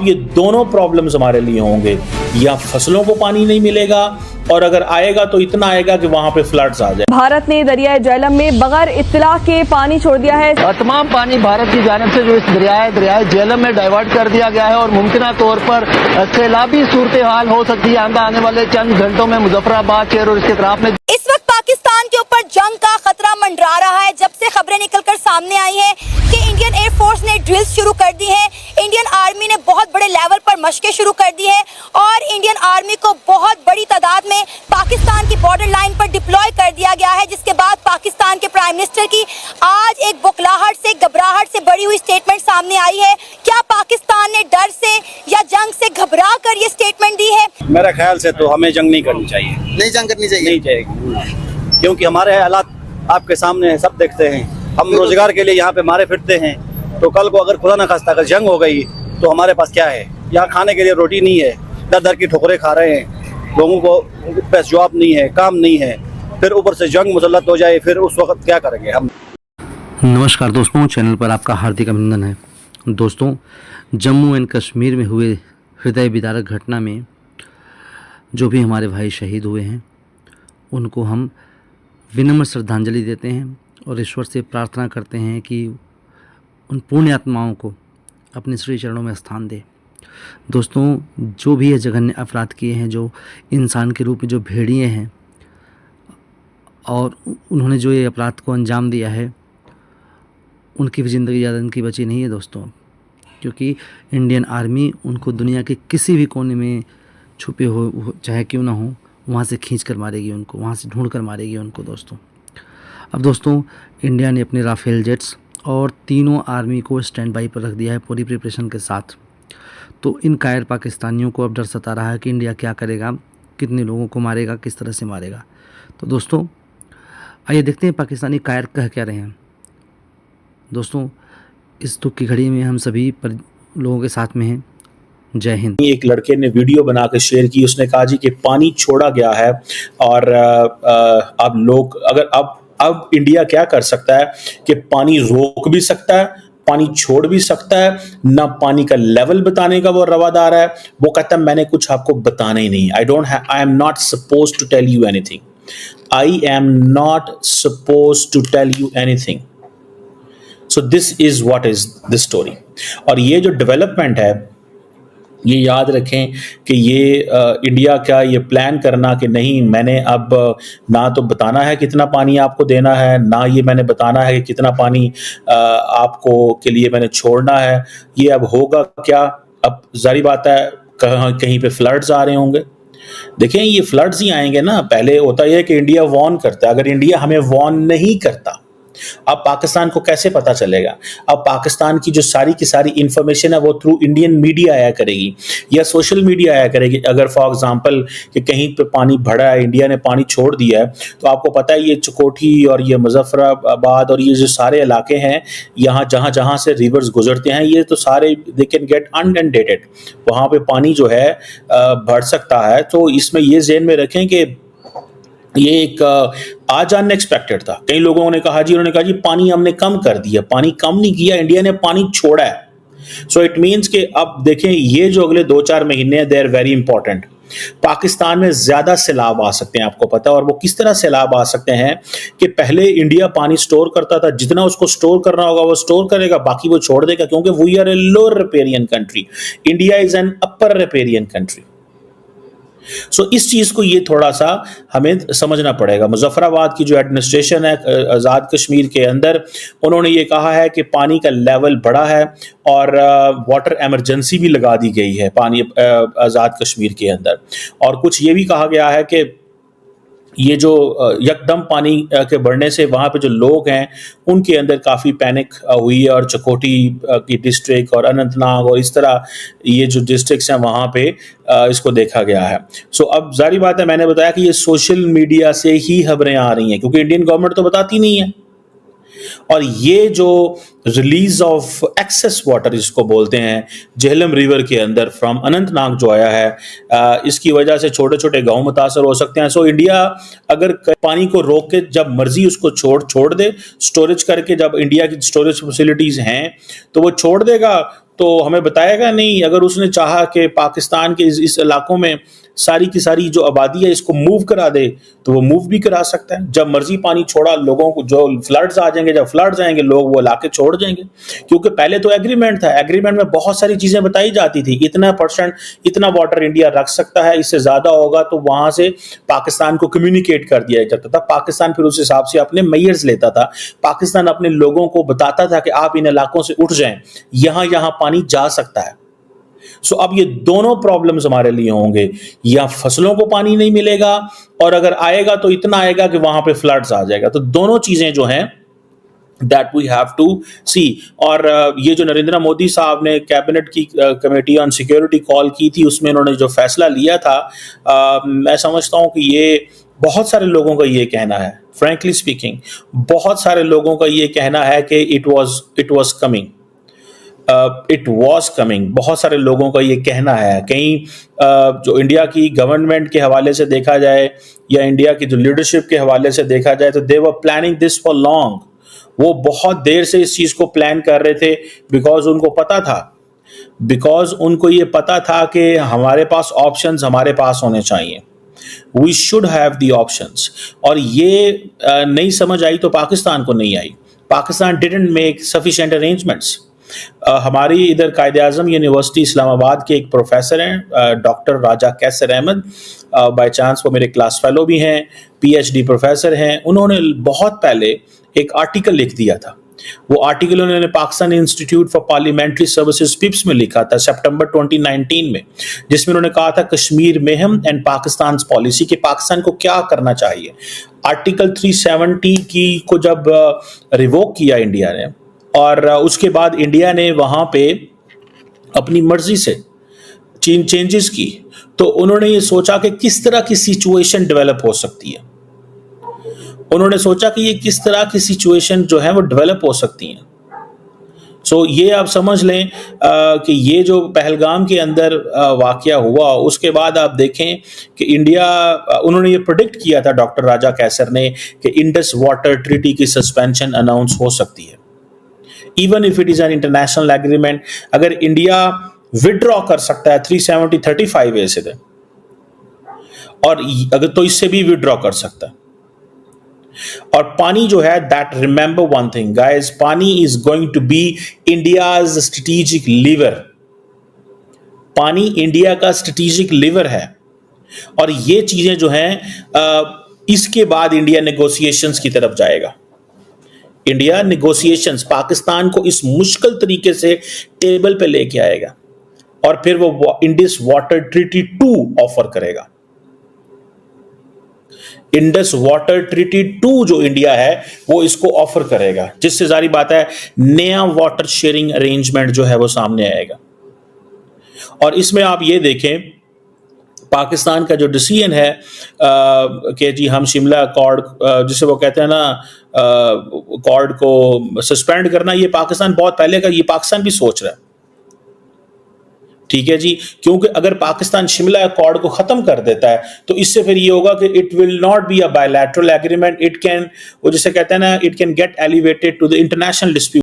ये दोनों प्रॉब्लम्स हमारे लिए होंगे, या फसलों को पानी नहीं मिलेगा और अगर आएगा तो इतना आएगा कि वहां पे फ्लड्स आ जाए। भारत ने दरियाए झेलम में बगैर इत्तला के पानी छोड़ दिया है। तमाम पानी भारत की जानिब से जो इस दरियाए झेलम में डाइवर्ट कर दिया गया है और मुमकिन तौर पर सैलाबी सूरत हाल हो सकती है आने वाले चंद घंटों में मुजफ्फराबाद शहर और इसके अतराफ में। इस वक्त पाकिस्तान के ऊपर जंग का खतरा मंडरा रहा है जब से खबरें निकलकर सामने आई हैं कि इंडियन एयरफोर्स ने ड्रिल्स शुरू कर दी हैं, इंडियन आर्मी ने बहुत बड़े लेवल पर मशकें शुरू कर दी हैं और इंडियन आर्मी को बहुत बड़ी तादाद में पाकिस्तान की बॉर्डर लाइन पर डिप्लॉय कर दिया गया है। जिसके बाद पाकिस्तान के प्राइम मिनिस्टर की आज एक बुखलाहट से, घबराहट से भरी हुई स्टेटमेंट सामने आई है। क्या पाकिस्तान ने डर से या जंग से घबरा कर ये स्टेटमेंट दी है? मेरा ख्याल से तो हमें जंग नहीं करनी चाहिए। नहीं जंग करनी चाहिए, नहीं चाहिए, क्योंकि हमारे हालात आपके सामने हैं, सब देखते हैं। हम रोजगार के लिए यहाँ पे मारे फिरते हैं, तो कल को अगर खुदा न खास्ता अगर जंग हो गई तो हमारे पास क्या है? यहाँ खाने के लिए रोटी नहीं है, दर दर की ठोकरें खा रहे हैं, लोगों को पास जॉब नहीं है, काम नहीं है, फिर ऊपर से जंग मुसल्लत हो जाए, फिर उस वक्त क्या करेंगे हम? नमस्कार दोस्तों, चैनल पर आपका हार्दिक अभिनंदन है। दोस्तों, जम्मू एंड कश्मीर में हुए हृदय विदारक घटना में जो भी हमारे भाई शहीद हुए हैं उनको हम विनम्र श्रद्धांजलि देते हैं और ईश्वर से प्रार्थना करते हैं कि उन पुण्य आत्माओं को अपने श्री चरणों में स्थान दे। दोस्तों, जो भी ये जघन्य अपराध किए हैं, जो इंसान के रूप में जो भेड़िए हैं और उन्होंने जो ये अपराध को अंजाम दिया है, उनकी भी ज़िंदगी ज़्यादा इनकी बची नहीं है दोस्तों, क्योंकि इंडियन आर्मी उनको दुनिया के किसी भी कोने में छुपे हो चाहे क्यों ना हो, वहाँ से खींच कर मारेगी उनको, वहाँ से ढूंढ कर मारेगी उनको दोस्तों। अब दोस्तों, इंडिया ने अपने राफेल जेट्स और तीनों आर्मी को स्टैंड बाई पर रख दिया है पूरी प्रिपरेशन के साथ। तो इन कायर पाकिस्तानियों को अब डर सता रहा है कि इंडिया क्या करेगा, कितने लोगों को मारेगा, किस तरह से मारेगा। तो दोस्तों, आइए देखते हैं पाकिस्तानी कायर कह क्या रहे हैं। दोस्तों, इस दुख की घड़ी में हम सभी लोगों के साथ में हैं। जय हिंद। एक लड़के ने वीडियो बना के शेयर की, उसने कहा जी कि पानी छोड़ा गया है और अब लोग अगर अब इंडिया क्या कर सकता है कि पानी रोक भी सकता है, पानी छोड़ भी सकता है, ना पानी का लेवल बताने का वो रवादार है। वो कहता है मैंने कुछ आपको बताना ही नहीं, I am not suppose to tell you anything, I am not suppose to tell you anything. So this is what is the story. और ये जो डेवलपमेंट है, ये याद रखें कि ये इंडिया का ये प्लान करना कि नहीं मैंने अब ना तो बताना है कितना पानी आपको देना है, ना ये मैंने बताना है कि कितना पानी आपको के लिए मैंने छोड़ना है, ये अब होगा क्या? अब जारी बात है कहीं पे फ्लड्स आ रहे होंगे। देखें, ये फ्लड्स ही आएंगे ना। पहले होता है कि इंडिया वॉर्न करता है, अगर इंडिया हमें वॉर्न नहीं करता, अब पाकिस्तान को कैसे पता चलेगा? अब पाकिस्तान की जो सारी की सारी इंफॉर्मेशन है वो थ्रू इंडियन मीडिया आया करेगी या सोशल मीडिया आया करेगी। अगर फॉर एग्जांपल कि कहीं पे पानी भरा है, इंडिया ने पानी छोड़ दिया है, तो आपको पता है ये चकोठी और ये मुजफ्फराबाद और ये जो सारे इलाके हैं, यहाँ जहाँ जहाँ से रिवर्स गुजरते हैं, ये तो सारे दे कैन गेट अनइंडेटेड, वहाँ पे पानी जो है बढ़ सकता है। तो इसमें ये ज़हन में रखें कि ये एक आज अनएक्सपेक्टेड था। कई लोगों ने कहा जी, उन्होंने कहा जी पानी हमने कम कर दिया, पानी कम नहीं किया, इंडिया ने पानी छोड़ा है। सो इट मीन्स कि अब देखें, ये जो अगले 2-4 महीने हैं, they are very important. Pakistan में ज्यादा सैलाब आ सकते हैं, आपको पता है। और वो किस तरह सैलाब आ सकते हैं कि पहले इंडिया पानी स्टोर करता था, जितना उसको स्टोर करना होगा वो स्टोर करेगा, बाकी वो छोड़ देगा, क्योंकि we are a lower riparian country, India is an upper riparian country. So इस चीज को ये थोड़ा सा हमें समझना पड़ेगा। मुजफ्फराबाद की जो एडमिनिस्ट्रेशन है आज़ाद कश्मीर के अंदर, उन्होंने ये कहा है कि पानी का लेवल बढ़ा है और वाटर इमरजेंसी भी लगा दी गई है पानी आज़ाद कश्मीर के अंदर। और कुछ ये भी कहा गया है कि ये जो यकदम पानी के बढ़ने से वहाँ पे जो लोग हैं उनके अंदर काफ़ी पैनिक हुई है, और चकोटी की डिस्ट्रिक्ट और अनंतनाग और इस तरह ये जो डिस्ट्रिक्ट्स हैं वहाँ पे इसको देखा गया है। सो अब जारी बात है, मैंने बताया कि ये सोशल मीडिया से ही खबरें आ रही हैं, क्योंकि इंडियन गवर्नमेंट तो बताती नहीं है। और ये जो रिलीज ऑफ एक्सेस वाटर इसको बोलते हैं झेलम रिवर के अंदर फ्रॉम अनंतनाग जो आया है, इसकी वजह से छोटे छोटे गांव मुतासर हो सकते हैं। सो इंडिया अगर पानी को रोक के जब मर्जी उसको छोड़ दे, स्टोरेज करके, जब इंडिया की स्टोरेज फैसिलिटीज हैं तो वो छोड़ देगा, तो हमें बताएगा नहीं। अगर उसने चाहा कि पाकिस्तान के इस इलाकों में सारी की सारी जो आबादी है इसको मूव करा दे, तो वो मूव भी करा सकता है। जब मर्जी पानी छोड़ा, लोगों को जो फ्लड्स आ जाएंगे, जब फ्लड्स आएंगे लोग वो इलाके छोड़ जाएंगे, क्योंकि पहले तो एग्रीमेंट था। एग्रीमेंट में बहुत सारी चीजें बताई जाती थी, इतना परसेंट, इतना वाटर इंडिया रख सकता है, इससे ज्यादा होगा तो वहां से पाकिस्तान को कम्युनिकेट कर दिया जाता था। पाकिस्तान फिर उस हिसाब से अपने मेयर्स लेता था। पाकिस्तान अपने लोगों को बताता था कि आप इन इलाकों से उठ जाएं, यहां यहां पानी जा सकता है। सो अब ये दोनों प्रॉब्लम्स हमारे लिए होंगे, या फसलों को पानी नहीं मिलेगा, और अगर आएगा तो इतना आएगा कि वहां पे फ्लड्स आ जाएगा। तो दोनों चीजें जो हैं दैट वी हैव टू सी। और ये जो नरेंद्र मोदी साहब ने कैबिनेट की कमेटी ऑन सिक्योरिटी कॉल की थी, उसमें उन्होंने जो फैसला लिया था, मैं समझता हूं कि ये बहुत सारे लोगों का ये कहना है, फ्रैंकली स्पीकिंग, बहुत सारे लोगों का ये कहना है कि it was coming, it was coming. बहुत सारे लोगों का ये कहना है। कहीं जो इंडिया की गवर्नमेंट के हवाले से देखा जाए या इंडिया की जो लीडरशिप के हवाले से देखा जाए, तो they were planning this for long. वो बहुत देर से इस चीज को प्लान कर रहे थे, बिकॉज उनको ये पता था कि हमारे पास ऑप्शंस हमारे पास होने चाहिए। We should have the options. और ये नहीं समझ आई तो पाकिस्तान को नहीं आई। Pakistan didn't make sufficient arrangements. हमारी इधर कायद-ए-आज़म यूनिवर्सिटी इस्लामाबाद के एक प्रोफेसर हैं, doctor Raja Qaiser Ahmed, by chance वो मेरे क्लास फेलो भी हैं, पीएचडी प्रोफेसर हैं। उन्होंने बहुत पहले एक आर्टिकल लिख दिया था। वो आर्टिकल उन्होंने Pakistan institute for parliamentary services पिप्स में लिखा था सितंबर 2019 में, जिसमें उन्होंने कहा था Kashmir mayhem and Pakistan policy, कि पाकिस्तान को क्या करना चाहिए। आर्टिकल 370 की को जब रिवोक किया इंडिया ने, और उसके बाद इंडिया ने वहां पे अपनी मर्जी से चेंजेस की, तो उन्होंने ये सोचा कि किस तरह की सिचुएशन डेवलप हो सकती है। उन्होंने सोचा कि ये किस तरह की सिचुएशन जो है वो डेवलप हो सकती हैं। सो ये आप समझ लें कि ये जो पहलगाम के अंदर वाकया हुआ, उसके बाद आप देखें कि इंडिया, उन्होंने ये प्रेडिक्ट किया था डॉक्टर राजा कैसर ने कि इंडस वाटर ट्रीटी की सस्पेंशन अनाउंस हो सकती है, even if it is an international agreement. अगर इंडिया विड्रॉ कर सकता है 370-35 से, और अगर तो इससे भी विड्रॉ कर सकता है। और पानी जो है, that remember one thing guys, पानी is going to be India's strategic lever. पानी इंडिया का स्ट्रेटेजिक लीवर है। और ये चीजें जो हैं, इसके बाद इंडिया नेगोशिएशंस की तरफ जाएगा। इंडिया नेगोशिएशंस पाकिस्तान को इस मुश्किल तरीके से टेबल पे लेके आएगा, और फिर वो इंडस वाटर ट्रीटी 2 ऑफर करेगा। इंडस वाटर ट्रीटी 2 जो इंडिया है वो इसको ऑफर करेगा, जिससे जारी बात है नया वाटर शेयरिंग अरेंजमेंट जो है वो सामने आएगा। और इसमें आप ये देखें, पाकिस्तान का जो डिसीजन है कि जी हम शिमला अकॉर्ड, जिसे वो कहते हैं ना, अकॉर्ड को सस्पेंड करना, ये पाकिस्तान बहुत पहले का, ये पाकिस्तान भी सोच रहा है। ठीक है जी, क्योंकि अगर पाकिस्तान शिमला अकॉर्ड को खत्म कर देता है तो इससे फिर ये होगा कि it will not be a bilateral agreement, it can, वो जिसे कहते हैं ना, it can get elevated to the international dispute.